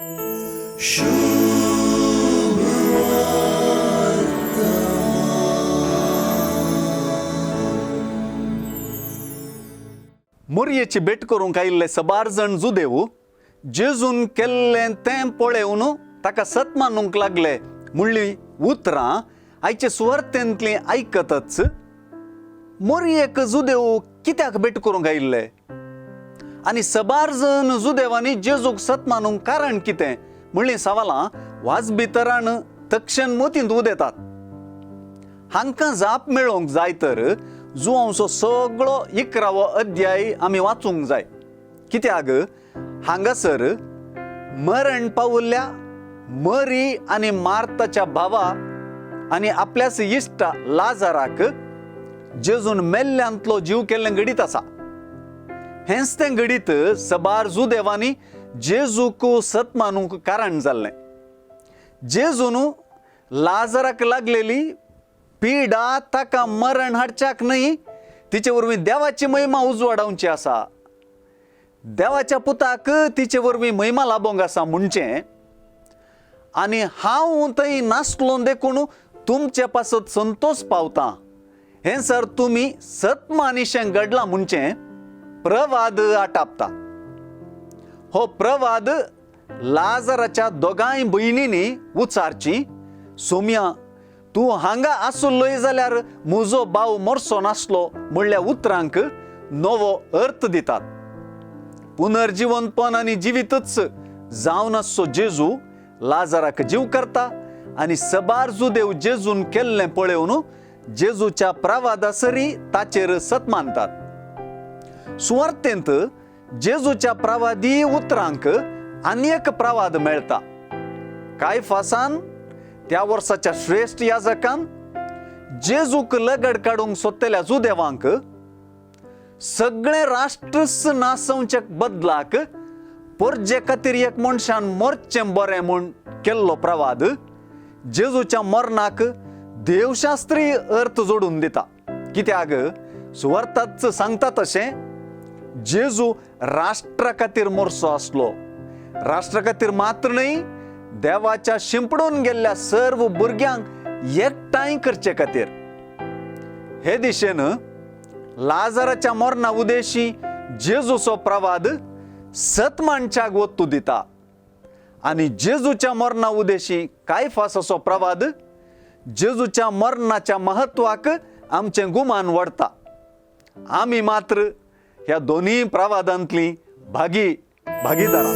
मोरयेची भेट करूंक आयिल्ले सबार जण जुदेव जेजून केल्लें तें पळेवन ताका सत मानूंक लागले म्हणली उतरां आयचे सुवार्थेंतलीं आयकतच मोरयेक जुदेव कित्याक भेट करूंक आयिल्ले आनी सबार जण जुदेवांनी जेजूक सत मानूंक कारण कितें म्हणली सवालां वाजभितरान तक्षण मतींत उदेतात. हांकां जाप मेळोवंक जाय तर जुआंचो सगळो 11वो अध्याय आमी वाचूंक जाय. कित्याक हांगासर मरण पावुल्ल्या मरी आनी मार्ताच्या भावा आनी आपल्याच इश्टा लाजाराक जेजून मेल्ल्यांतलो जीव केल्लें घडीत आसा. हेंच तें घडीत सबार जुदेवांनी जेजूक सत मानूंक कारण जाल्लें. जेजून लाजाराक लागलेली पिडा ताका मरण हाडच्याक न्हय, तिचे वरवीं देवाची महिमा उजवाडावची आसा. देवाच्या पुताक तिचे वरवीं महिमा लाबोंक आसा म्हणचें. आनी हांव थंय नासलो देखून तुमचे पासत संतोष पावता हें सर तुमी सत मानिशें घडलां म्हणचें प्रवाद आटापता. हो प्रवाद लाजाराच्या दोगांय भयणींनी उचारची, सोम्या तूं हांगा आसुल्लोय जाल्यार म्हजो भाव मरचो नासलो म्हणल्या उतरांक नवो अर्थ दितात. पुनर्जीवनपण आनी जिवितच जावन आसचो जेजू लाजाराक जीव करता आनी सबार जुदेव जेजून केल्लें पळेवन जेजूच्या प्रवादासरी ताचेर सत मानतात. सुवार्थेंत जेजूच्या प्रवादी उतरांक आनी एक प्रवाद मेळटा. कायफासान त्या वर्साच्या श्रेष्ठ याजकान जेजूक लगड काडूंक सोदलेल्या जुदेवांक सगळे राष्ट्रच नासवचे बदलाक परजे खातीर एक मनशान मरचें बरें म्हूण केल्लो प्रवाद जेजूच्या मरणाक देवशास्त्री अर्थ जोडून दिता. कित्याक सुवार्थांत सांगता तशें जेजू राष्ट्रा खातीर मरचो आसलो. राष्ट्रा खातीर मात्र न्हय, देवाच्या शिंपडून गेल्ल्या सर्व भुरग्यांक एकठांय करचे खातीर. हे दिशेन लाजाराच्या मरणा उदेशी जेजूचो प्रवाद सत माणच्याक वत्तू दिता आनी जेजूच्या मरणा उदेशी कायफासाचो प्रवाद जेजूच्या मरणाच्या महत्वाक आमचें गुमान वाडटा. आमी मात्र ह्या दोन्ही प्रवादांतलीं भागीदारां.